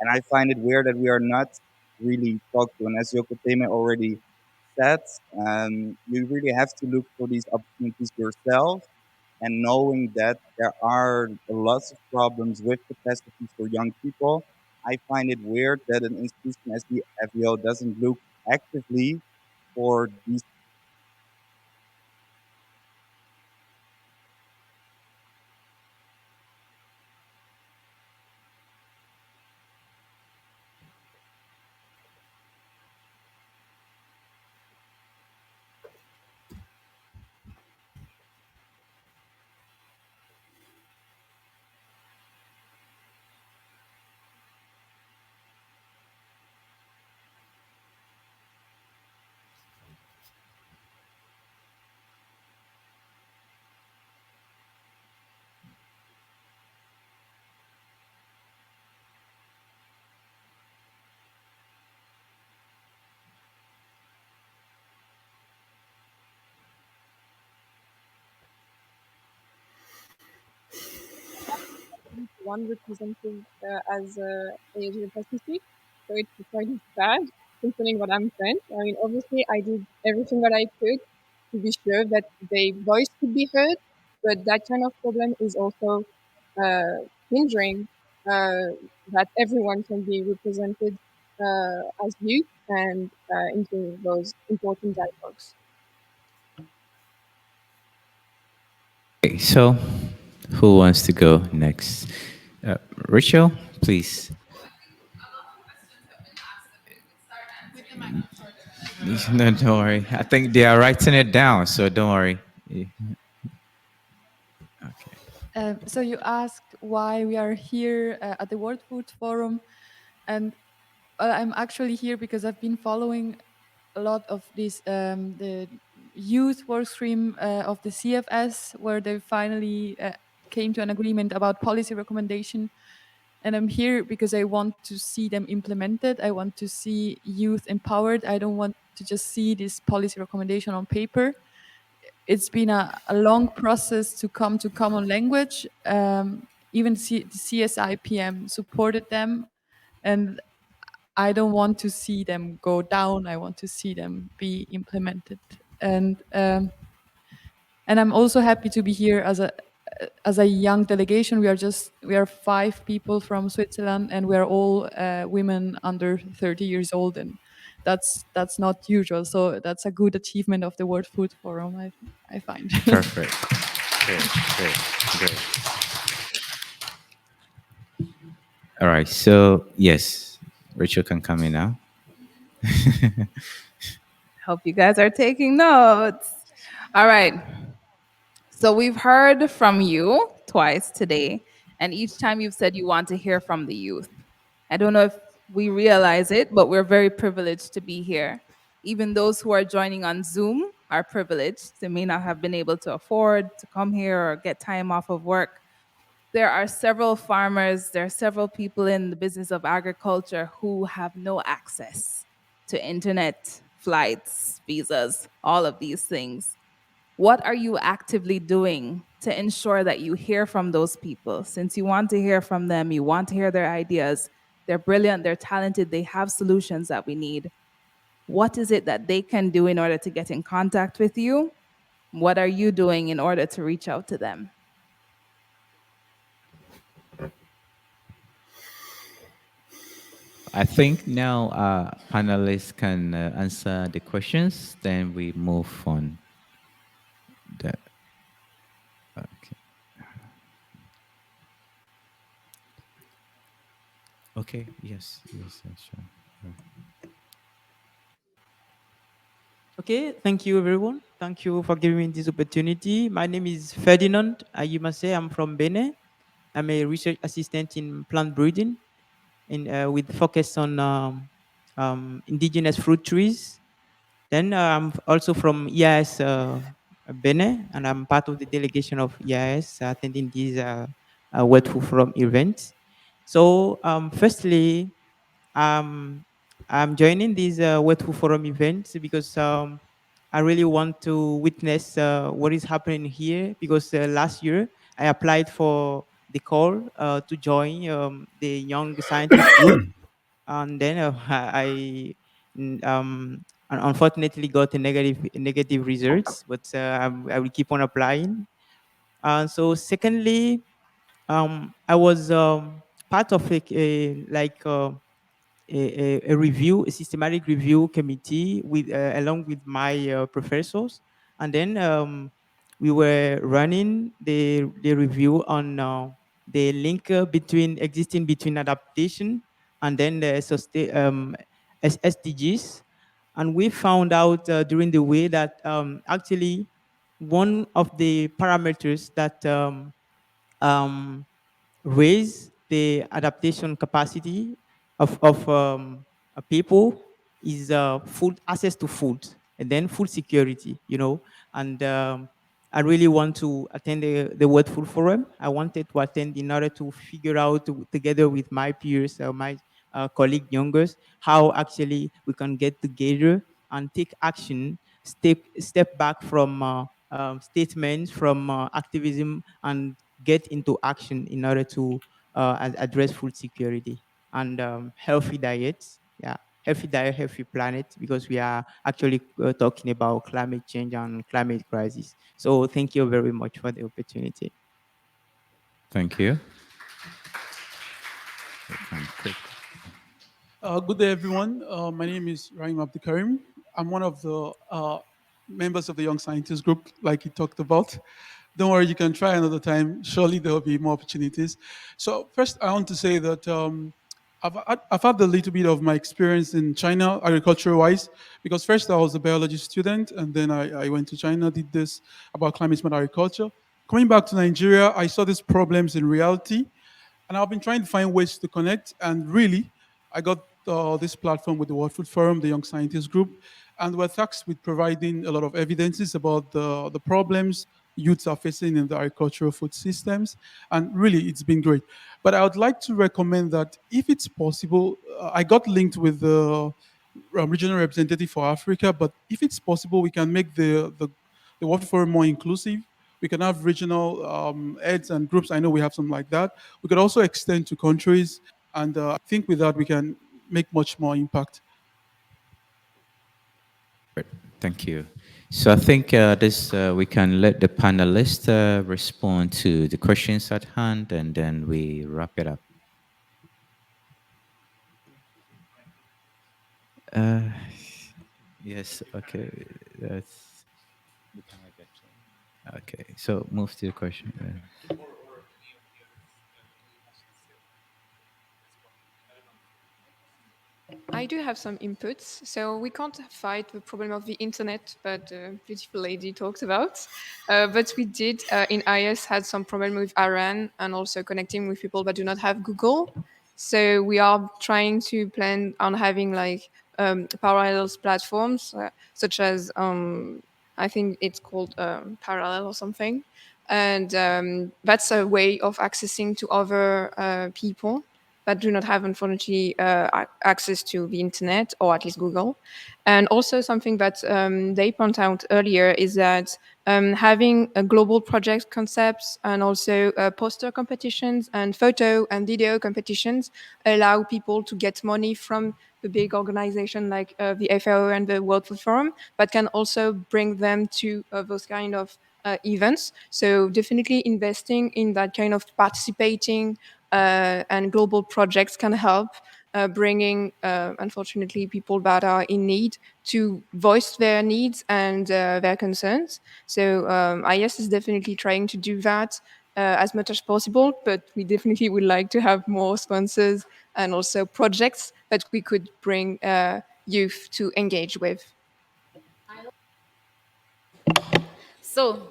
and I find it weird that we are not really talked to. And as Yoko Teme already said, you really have to look for these opportunities yourself, and knowing that there are lots of problems with capacity for young people, I find it weird that an institution as the FEO doesn't look actively for these. One representative as Asia Pacific, so it's quite bad concerning what I'm French. I mean, obviously, I did everything that I could to be sure that their voice could be heard, but that kind of problem is also hindering that everyone can be represented as youth and into those important dialogues. Okay, so who wants to go next? Rachel, please. No, don't worry. I think they are writing it down, so don't worry. Yeah. Okay. So you asked why we are here at the World Food Forum, and I'm actually here because I've been following a lot of this the youth work stream of the CFS, where they finally came to an agreement about policy recommendation. And I'm here because I want to see them implemented. I want to see youth empowered. I don't want to just see this policy recommendation on paper. It's been a long process to come to common language. Even the CSI PM supported them, and I don't want to see them go down. I want to see them be implemented. And I'm also happy to be here as a young delegation. We are 5 people from Switzerland, and we are all women under 30 years old, and that's not usual. So that's a good achievement of the World Food Forum, I find. Perfect. Great, great, great. All right. So yes, Rachel can come in now. Hope you guys are taking notes. All right. So we've heard from you twice today, and each time you've said you want to hear from the youth. I don't know if we realize it, but we're very privileged to be here. Even those who are joining on Zoom are privileged. They may not have been able to afford to come here or get time off of work. There are several farmers, there are several people in the business of agriculture who have no access to internet, flights, visas, all of these things. What are you actively doing to ensure that you hear from those people? Since you want to hear from them, you want to hear their ideas, they're brilliant, they're talented, they have solutions that we need. What is it that they can do in order to get in contact with you? What are you doing in order to reach out to them? I think now panelists can answer the questions. Then we move on. The, okay. Okay. Yes. Yes. Yes, sure. Okay, thank you everyone. Thank you for giving me this opportunity. My name is Ferdinand Ayumase. I'm from Benin. I'm a research assistant in plant breeding and with focus on indigenous fruit trees. Then I'm also from EIS Benin, and I'm part of the delegation of EIS attending this World Food Forum event. So firstly, I'm joining this World Food Forum event because I really want to witness what is happening here, because last year I applied for the call to join the young scientist group, and then unfortunately got a negative results, but I will keep on applying. So secondly, I was part of a review, a systematic review committee with along with my professors, and then we were running the review on the link between adaptation and then the SDGs, and we found out during the way that actually one of the parameters that raise the adaptation capacity of people is food access to food, and then food security, and I really want to attend the World Food Forum. I wanted to attend in order to figure out together with my peers, my colleague youngers, how actually we can get together and take action, step back from statements, from activism, and get into action in order to address food security and healthy diets. Yeah, healthy diet, healthy planet, because we are actually talking about climate change and climate crisis. So thank you very much for the opportunity. Thank you. Good day, everyone. My name is Rahim Abdikarim. I'm one of the members of the Young Scientists Group, like he talked about. Don't worry, you can try another time. Surely there will be more opportunities. So first, I want to say that I've had a little bit of my experience in China, agriculture-wise, because first I was a biology student, and then I went to China, did this about climate-smart agriculture. Coming back to Nigeria, I saw these problems in reality, and I've been trying to find ways to connect. And really, I got this platform with the World Food Forum, the Young Scientists Group, and we're tasked with providing a lot of evidences about the problems youths are facing in the agricultural food systems. And really, it's been great. But I would like to recommend that if it's possible, I got linked with the regional representative for Africa, but if it's possible, we can make the World Forum more inclusive. We can have regional heads and groups. I know we have some like that. We could also extend to countries, and I think with that we can make much more impact. Thank you. So I think this we can let the panelists respond to the questions at hand, and then we wrap it up. Uh, yes. Okay. That's okay. So move to the question. I do have some inputs. So we can't fight the problem of the internet, but the beautiful lady talked about. But we did in IS had some problem with Iran and also connecting with people that do not have Google. So we are trying to plan on having like parallel platforms, such as I think it's called Parallel or something, and that's a way of accessing to other people that do not have, unfortunately, access to the internet or at least Google. And also something that they point out earlier is that having a global project concepts and also poster competitions and photo and video competitions allow people to get money from the big organization like the FAO and the World Food Forum, but can also bring them to those kind of events. So definitely investing in that kind of participating and global projects can help bringing, unfortunately, people that are in need to voice their needs and their concerns. So IS is definitely trying to do that as much as possible, but we definitely would like to have more sponsors and also projects that we could bring youth to engage with. So,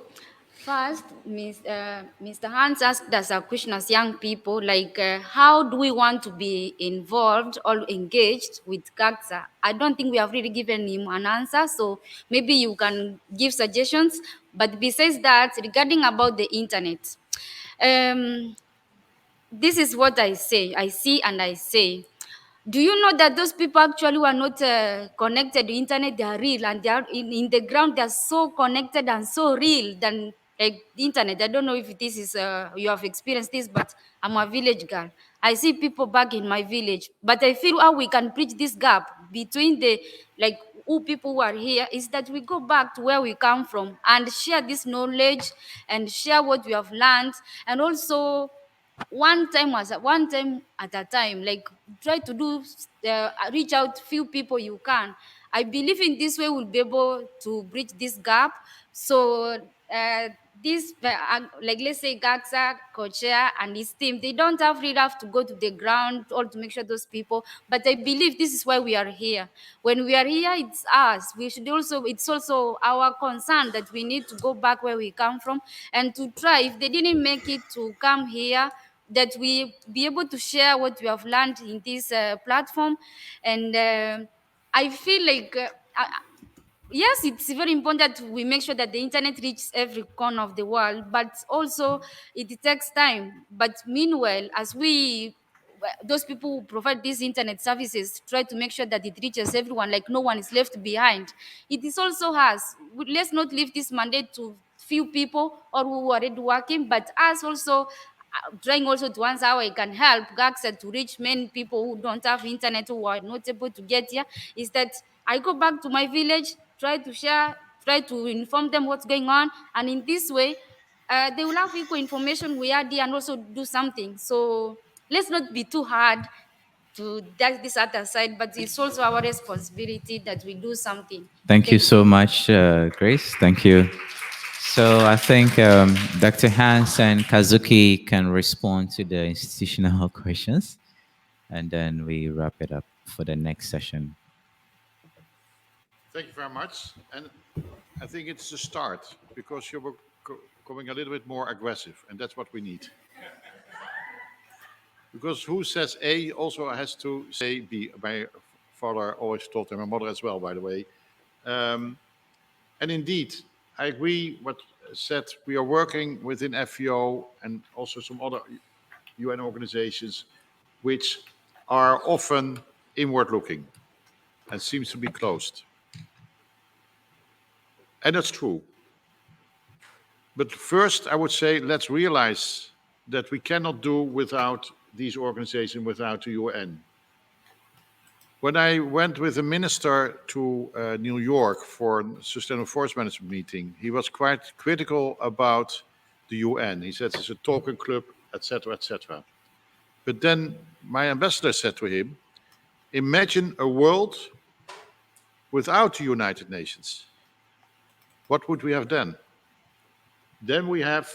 first, Mr. Hans asked us a question as young people, like how do we want to be involved or engaged with GACSA? I don't think we have really given him an answer, so maybe you can give suggestions. But besides that, regarding about the internet, um, this is what I say, I see and I say. Do you know that those people actually who are not connected to internet, they are real and they are in the ground, they are so connected and so real than like the internet. I don't know if this is, you have experienced this, but I'm a village girl. I see people back in my village, but I feel how we can bridge this gap between the, like, who people who are here is that we go back to where we come from and share this knowledge and share what we have learned, and also one time at a time, like try to do reach out few people you can. I believe in this way we'll be able to bridge this gap. So this like let's say GACSA co-chair and his team, they don't have really have to go to the ground or to make sure those people, but I believe this is why we are here. When we are here, it's us, we should also, it's also our concern that we need to go back where we come from and to try, if they didn't make it to come here, that we be able to share what we have learned in this platform. And I feel like yes, it's very important that we make sure that the internet reaches every corner of the world, but also it takes time. But meanwhile, as we, those people who provide these internet services, try to make sure that it reaches everyone, like no one is left behind. It is also us. Let's not leave this mandate to few people or who are already working, but us also trying also to answer how I can help GACSA to reach many people who don't have internet, who are not able to get here, is that I go back to my village, try to share, try to inform them what's going on, and in this way, they will have equal information we are there and also do something. So let's not be too hard to that this other side, but it's also our responsibility that we do something. Thank you Thank so you. much, Grace. Thank you. So I think Dr. Hans and Kazuki can respond to the institutional questions. and then we wrap it up for the next session. Thank you very much. And I think it's the start because you were becoming a little bit more aggressive, and that's what we need. Because who says A also has to say B. My father always taught, and my mother as well, by the way. Um, and indeed, I agree what said. We are working within FVO and also some other UN organizations, which are often inward looking and seems to be closed. And that's true. But first, I would say let's realize that we cannot do without these organizations, without the UN. When I went with the minister to New York for a sustainable forest management meeting, he was quite critical about the UN. He said it's a token club, etc., etc. But then my ambassador said to him, imagine a world without the United Nations. What would we have then? Then we have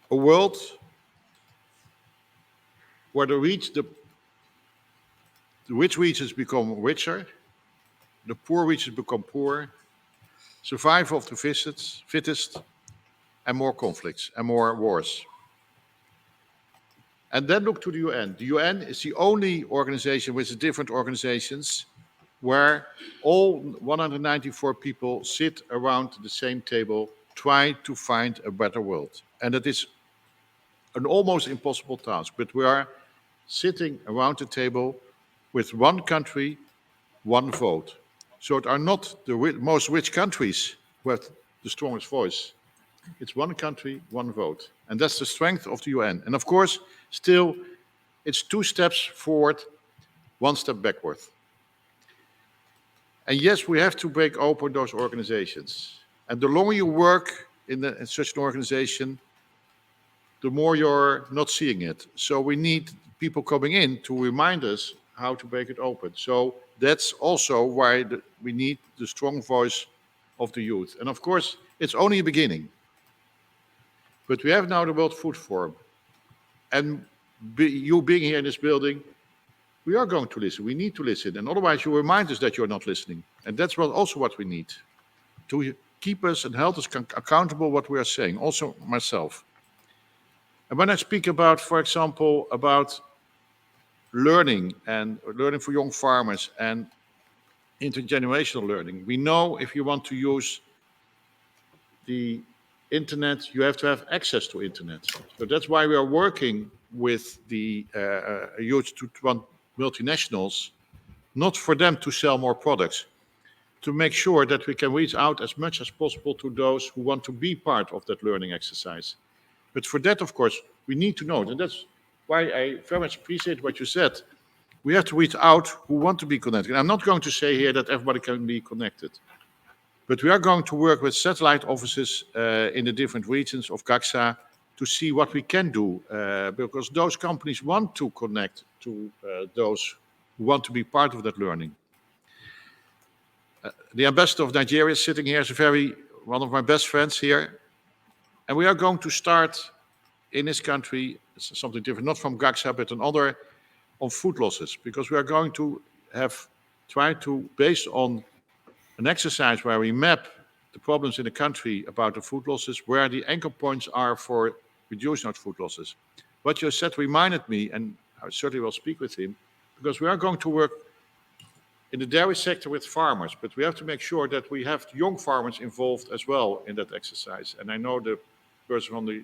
a world where the rich regions become richer, the poor regions become poorer, survival of the fittest, and more conflicts and more wars. And then look to the UN. The UN is the only organization with the different organizations where all 194 people sit around the same table, try to find a better world. And it is an almost impossible task, but we are sitting around the table with one country, one vote. So it are not the most rich countries who have the strongest voice. It's one country, one vote. And that's the strength of the UN. And of course, still, it's 2 steps forward, 1 step backward. And yes, we have to break open those organizations. And the longer you work in such an organization, the more you're not seeing it. So we need people coming in to remind us how to break it open. So that's also why we need the strong voice of the youth. And of course, it's only a beginning. But we have now the World Food Forum. And you being here in this building, we are going to listen. We need to listen. And otherwise, you remind us that you're not listening. And that's also what we need, to keep us and hold us accountable what we are saying, also myself. And when I speak about, for example, about learning and learning for young farmers and intergenerational learning, we know if you want to use the internet, you have to have access to internet. So that's why we are working with the huge multinationals, not for them to sell more products, to make sure that we can reach out as much as possible to those who want to be part of that learning exercise. But for that, of course, we need to know, and that's why I very much appreciate what you said. We have to reach out who want to be connected. And I'm not going to say here that everybody can be connected. But we are going to work with satellite offices in the different regions of GACSA to see what we can do, because those companies want to connect to those who want to be part of that learning. The ambassador of Nigeria is sitting here, is one of my best friends here. And we are going to start in this country something different, not from GACSA, but another on food losses, because we are going to try to, based on an exercise where we map the problems in the country about the food losses, where the anchor points are for reducing those food losses. What you said reminded me, and I certainly will speak with him, because we are going to work in the dairy sector with farmers, but we have to make sure that we have young farmers involved as well in that exercise. And I know the person from the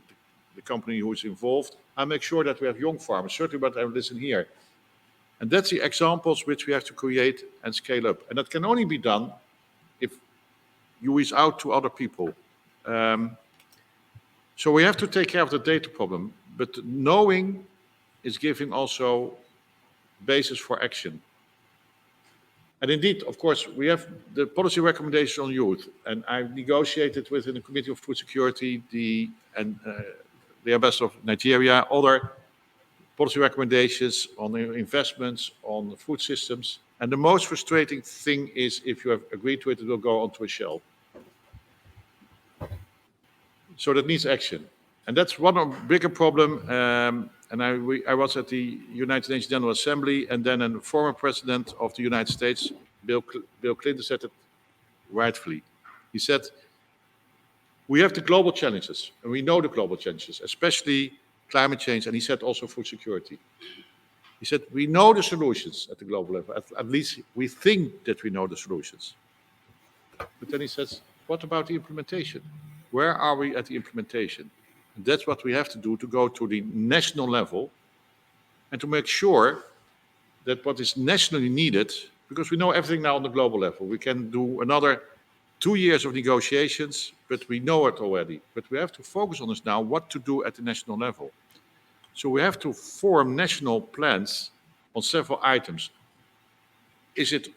company who is involved. I make sure that we have young farmers, certainly, but I listen here. And that's the examples which we have to create and scale up. And that can only be done if you reach out to other people. So we have to take care of the data problem, but knowing is giving also basis for action. And indeed, of course, we have the policy recommendation on youth, and I negotiated within the Committee of Food Security the ambassador of Nigeria, other policy recommendations on investments, on food systems. And the most frustrating thing is if you have agreed to it, it will go onto a shelf. So that needs action. And that's one of bigger problem. I was at the United Nations General Assembly, and then a former president of the United States, Bill Clinton, said it rightfully. He said, we have the global challenges, and we know the global challenges, especially climate change, and he said also food security. He said, we know the solutions at the global level. At least we think that we know the solutions. But then he says, what about the implementation? Where are we at the implementation? And that's what we have to do, to go to the national level and to make sure that what is nationally needed, because we know everything now on the global level. We can do another 2 years of negotiations, but we know it already. But we have to focus on this now, what to do at the national level. So we have to form national plans on several items. Is it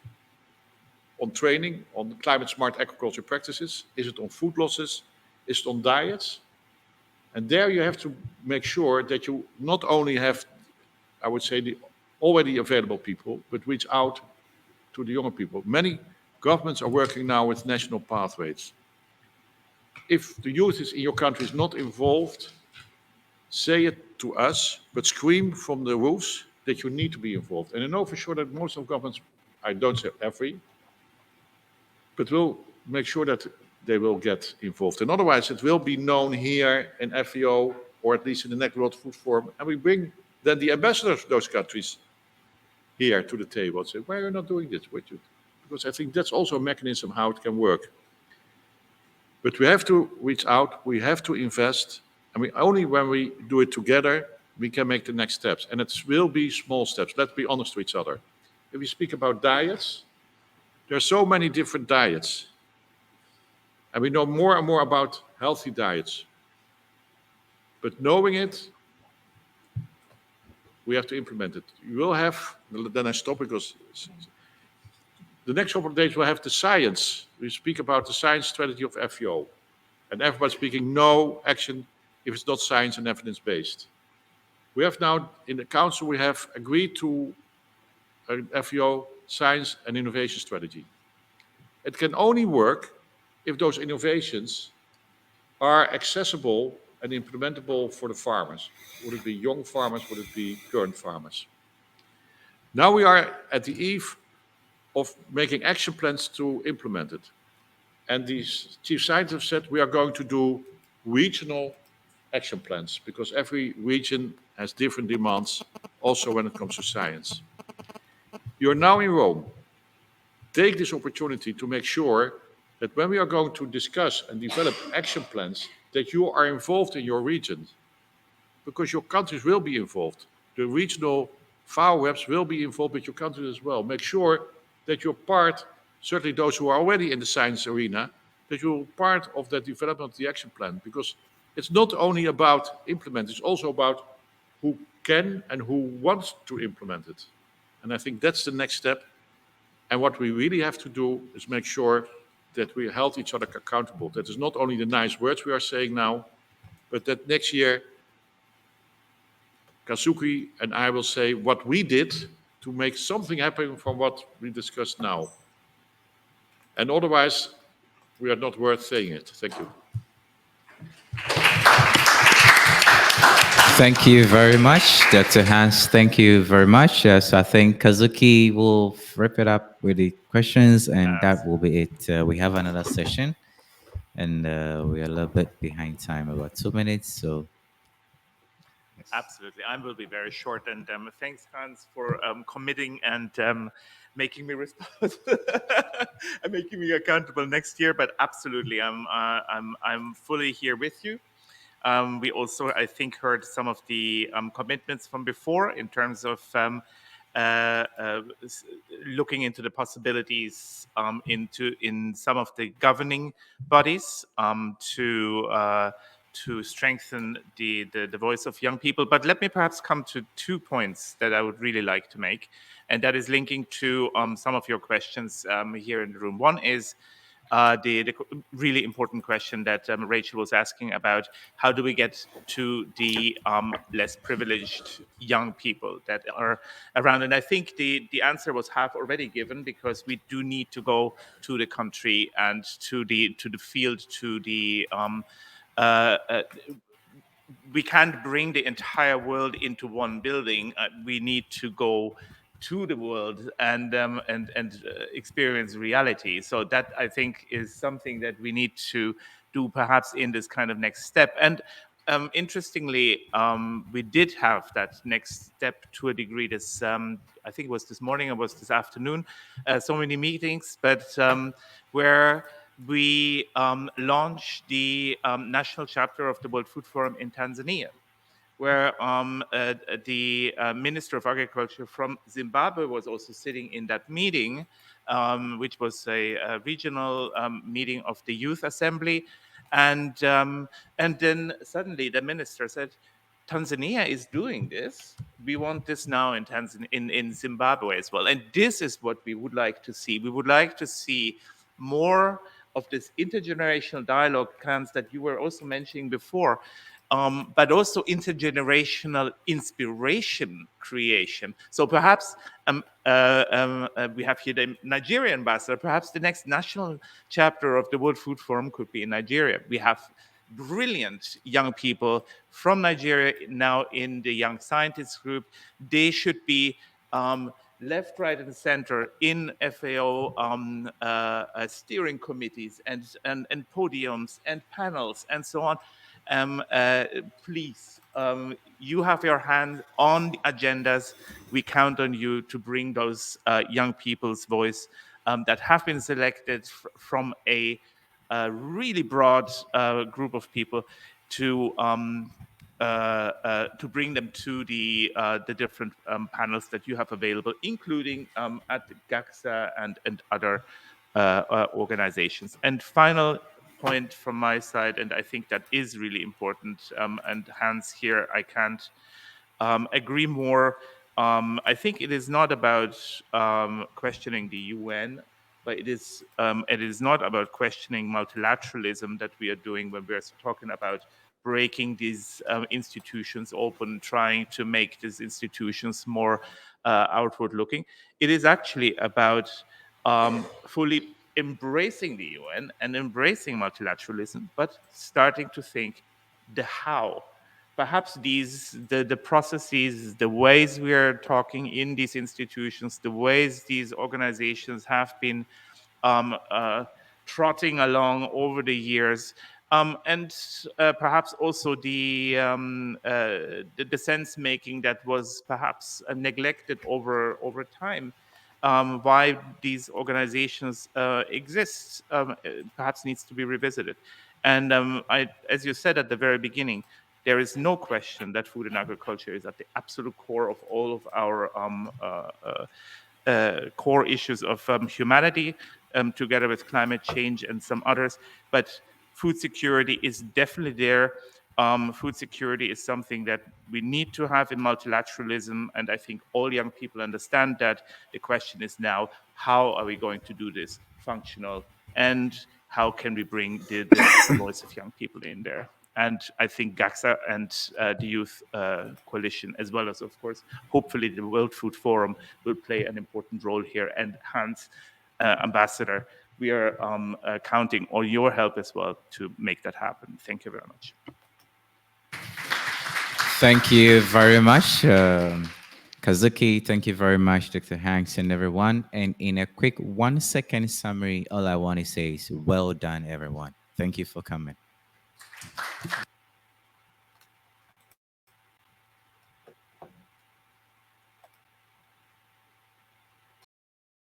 on training, on climate smart agriculture practices? Is it on food losses? Is it on diets? And there you have to make sure that you not only have, I would say, the already available people, but reach out to the younger people. Many governments are working now with national pathways. If the youth is in your country is not involved, say it to us, but scream from the roofs that you need to be involved. And I know for sure that most of governments, I don't say every, but will make sure that they will get involved. And otherwise, it will be known here in FAO, or at least in the next World Food Forum, and we bring then the ambassadors of those countries here to the table and say, why are you not doing this with you? Because I think that's also a mechanism how it can work. But we have to reach out, we have to invest, and only when we do it together, we can make the next steps. And it will be small steps. Let's be honest to each other. If we speak about diets, there are so many different diets. And we know more and more about healthy diets. But knowing it, we have to implement it. You will have, then I stop because the next couple of days we'll have the science. We speak about the science strategy of FAO. And everybody's speaking no action if it's not science and evidence-based. We have now, in the council, we have agreed to an FAO science and innovation strategy. It can only work if those innovations are accessible and implementable for the farmers. Would it be young farmers? Would it be current farmers? Now we are at the eve of making action plans to implement it. And the chief scientist said we are going to do regional action plans because every region has different demands, also when it comes to science. You're now in Rome. Take this opportunity to make sure that when we are going to discuss and develop action plans, that you are involved in your region, because your countries will be involved. The regional FAO reps will be involved with your countries as well. Make sure that you're part, certainly those who are already in the science arena, that you're part of that development of the action plan, because it's not only about implement, it's also about who can and who wants to implement it. And I think that's the next step. And what we really have to do is make sure that we hold each other accountable. That is not only the nice words we are saying now, but that next year, Kazuki and I will say what we did to make something happen from what we discussed now. And otherwise, we are not worth saying it. Thank you. Thank you very much, Dr. Hans. Thank you very much. Yes, I think Kazuki will wrap it up with the questions, and that will be it. We have another session, and we're a little bit behind time, about 2 minutes. So, yes. Absolutely, I will be very short. And thanks, Hans, for committing and making me responsible and making me accountable next year. But absolutely, I'm fully here with you. We also, I think, heard some of the commitments from before in terms of looking into the possibilities in some of the governing bodies to strengthen the voice of young people. But let me perhaps come to 2 points that I would really like to make, and that is linking to some of your questions here in the room. One is the really important question that Rachel was asking about: how do we get to the less privileged young people that are around? And I think the answer was half already given, because we do need to go to the country and to the field, to the we can't bring the entire world into one building. We need to go to the world and experience reality. So that, I think, is something that we need to do perhaps in this kind of next step. And interestingly, we did have that next step to a degree. This I think it was this morning, it was this afternoon. So many meetings, but where we launched the national chapter of the World Food Forum in Tanzania, where the Minister of Agriculture from Zimbabwe was also sitting in that meeting, which was a regional meeting of the Youth Assembly. And then suddenly the minister said, Tanzania is doing this. We want this now in in Zimbabwe as well. And this is what we would like to see. We would like to see more of this intergenerational dialogue, Hans, that you were also mentioning before, but also intergenerational inspiration creation. So perhaps we have here the Nigerian ambassador. Perhaps the next national chapter of the World Food Forum could be in Nigeria. We have brilliant young people from Nigeria now in the Young Scientists group. They should be left, right, and center in FAO steering committees and podiums and panels and so on. Please, you have your hand on the agendas. We count on you to bring those young people's voice that have been selected from a really broad group of people to bring them to the different panels that you have available, including at GACSA and other organizations. And final point from my side, and I think that is really important, and Hans, here I can't agree more. I think it is not about questioning the UN, but it is not about questioning multilateralism that we are doing when we are talking about breaking these institutions open, trying to make these institutions more outward looking. It is actually about fully embracing the UN and embracing multilateralism, but starting to think the how. Perhaps the processes, the ways we are talking in these institutions, the ways these organizations have been trotting along over the years, and perhaps also the sense making that was perhaps neglected over time. Why these organizations exist perhaps needs to be revisited. And as you said at the very beginning, there is no question that food and agriculture is at the absolute core of all of our core issues of humanity, together with climate change and some others. But food security is definitely there. Food security is something that we need to have in multilateralism, and I think all young people understand that. The question is now, how are we going to do this functional, and how can we bring the voice of young people in there? And I think GACSA and the Youth Coalition, as well as, of course, hopefully the World Food Forum, will play an important role here. And Hans, Ambassador, we are counting on your help as well to make that happen. Thank you very much. Thank you very much, Kazuki. Thank you very much, Dr. Hanks, and everyone. And in a quick 1-second summary, all I want to say is well done, everyone. Thank you for coming.